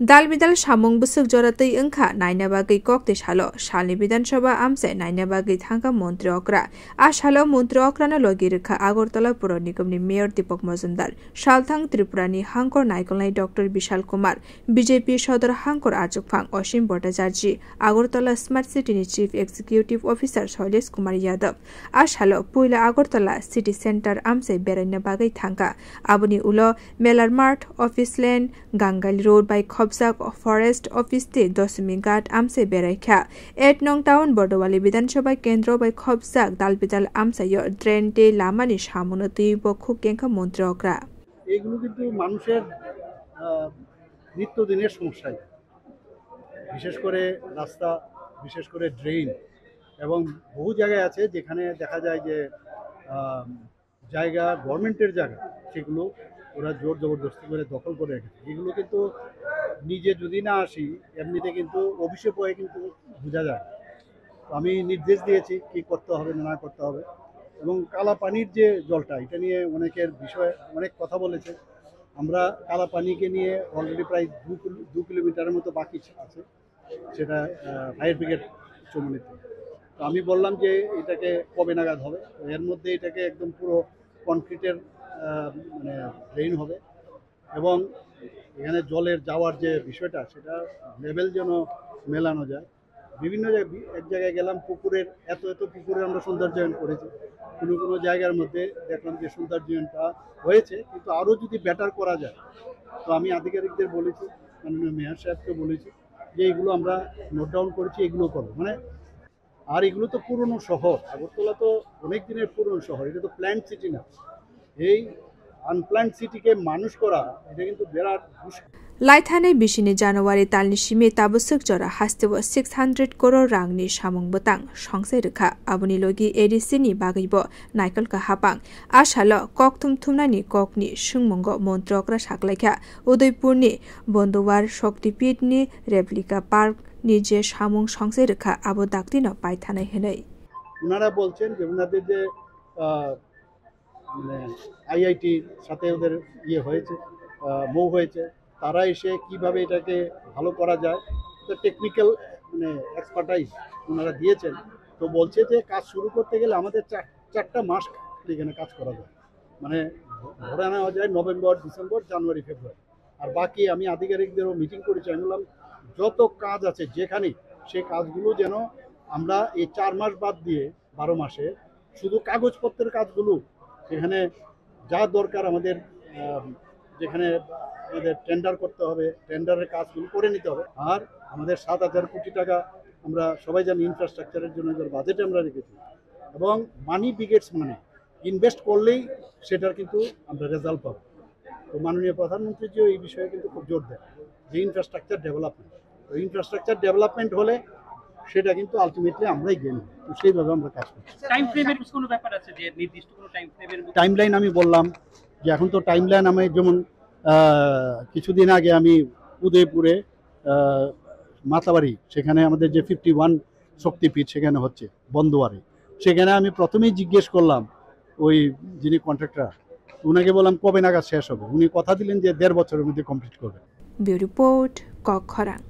Dalbidal Shamung Busuk Joratei Unka, Nainabagi Kokte Shalo, Shali Bidanshoba Amse, Nainabagi Tanka Montriokra, Ashalo Montriokrana Logirika, Agortala Puronikum, Mayor Dipok Mozumdar, Shaltang Tripurani, Hankor Naikolai, Dr. Bishal Kumar, BJP Shodor Hankor Achukpang, Oshim Botajarji, Agortala Smart City Chief Executive Officer Solis Kumar Yadav, Ashalo, Puila Agortala, City Center Amse, Berenabagai Tanka, Abuni Ulo, Melar Mart, Office Lane, Gangal Road by Khobzak Forest Office te 10 mingat amse berekha 8 nong town Bordowali Bidanshoba Kendro by Khobzak Dalbidal amse yo drain te lamani samunati bokhu kenka মন্ত্রকরা এগুলো কিন্তু মানুষের নিত্যদিনের সমস্যা বিশেষ করে রাস্তা বিশেষ করে ড্রেন এবং বহু জায়গায় আছে যেখানে দেখা যায় যে জায়গা গভর্নমেন্টের জায়গা সেগুলো ওরা জোর জবরদস্তি করে দখল করে রেখেছে এগুলো কিন্তু নিজে যদি না আসি এমনিতে কিন্তু অভিষেক হয়ে কিন্তু বোঝা যায় আমি নির্দেশ দিয়েছি কি করতে হবে না করতে হবে এবং কালা পানির যে জলটা এটা নিয়ে অনেকের বিষয়ে অনেক কথা বলেছে আমরা কালা পানিকে নিয়ে অলরেডি প্রায় 2 কিলোমিটারের মতো বাকি আছে সেটা ফায়ার ব্রিগেড চমনিতে তো আমি বললাম যে এটাকে কবে নাগাদ হবে এর মধ্যে এটাকে একদম পুরো কনক্রিটের মানে ড্রেন হবে এবং এখানে জলের যাওয়ার যে বিষয়টা সেটা লেভেল যেন মেলানো যায় বিভিন্ন জায়গায় এক জায়গায় গেলাম পুকুরের এত পুকুরে আমরা সৌন্দর্যায়ন করেছি কোনো জায়গার মধ্যে দেখলাম যে সৌন্দর্যায়নটা হয়েছে কিন্তু আরও যদি বেটার করা যায় তো আমি আধিকারিকদের বলেছি মাননীয় মেয়র সাহেবকে বলেছি যে এগুলো আমরা নোট ডাউন করেছি এগুলো করবো মানে আর এগুলো তো পুরনো শহর আগরতলা তো অনেক দিনের পুরনো শহর এটা তো প্ল্যান্ট সিটি না এই আনপ্ল্যান্ট সিটিকে মানুষ করা এটা কিন্তু বিরাট মুশকিল Laithane Bishini January Talni Shime Tabusuk Jora Hastewa 600 crore rangni Shamung Botang, Shongse Rika, Abunilogi Edisini Bagibo, Naikol Kahapang, Ashalo, Koktum Tumnani Kokni, Shungmongo, Montrokra Shakleka, Udaipurni, Bondowar Shokti Pitni, Replica Park, Nije Shamung Shongse Rika, Abu Daktino, Paithane Henei. ওনারা বলছেন যে ওনাদের যে মানে আইআইটির সাথে ওদের ইয়ে হয়েছে মুভ হয়েছে তারা এসে কিভাবে এটাকে ভালো করা যায় তো টেকনিক্যাল মানে এক্সপার্টাইজ ওনারা দিয়েছেন তো বলছে যে কাজ শুরু করতে গেলে আমাদের 4টা মাস এখানে কাজ করা যায় মানে ধরে নেওয়া যায় নভেম্বর ডিসেম্বর জানুয়ারি ফেব্রুয়ারি আর বাকি আমি আধিকারিকদেরও মিটিং করেছি আমি বললাম যত কাজ আছে যেখানে সেই কাজগুলো যেন আমরা এই 4 মাস বাদ দিয়ে 12 মাসে শুধু কাগজপত্রের কাজগুলো এখানে যা দরকার আমাদের যেখানে আমাদের টেন্ডার করতে হবে টেন্ডারের কাজগুলো করে নিতে হবে আর আমাদের 7,000 কোটি টাকা আমরা সবাই জানি ইনফ্রাস্ট্রাকচারের জন্য বাজেটে আমরা রেখেছি এবং মানি বিগেটস মানি ইনভেস্ট করলেই সেটার কিন্তু আমরা রেজাল্ট পাবো তো মাননীয় প্রধানমন্ত্রীজিও এই বিষয়ে কিন্তু খুব জোর দেন যে ইনফ্রাস্ট্রাকচার ডেভেলপমেন্ট তো ইনফ্রাস্ট্রাকচার ডেভেলপমেন্ট হলে সেটা কিন্তু আলটিমেটলি আমরাই গেইন তো সেইভাবে আমরা কাজ করছি টাইম ফ্রেমের কোনো ব্যাপার আছে যে নির্দিষ্ট কোনো টাইমলাইন আমি বললাম যে এখন তো টাইমলাইন আমি যেমন কিছুদিন আগে আমি উদয়পুরে মাতাবাড়ি সেখানে আমাদের যে 51 শক্তিপীঠ সেখানে হচ্ছে বন্দোয়ারে সেখানে আমি প্রথমেই জিজ্ঞেস করলাম ওই যিনি কন্ট্রাক্টর উনাকে বললাম কবে নাগাদ শেষ হবে উনি কথা দিলেন যে 1.5 বছরের মধ্যে কমপ্লিট করবে ব্যুরো রিপোর্ট কক্ষরাং।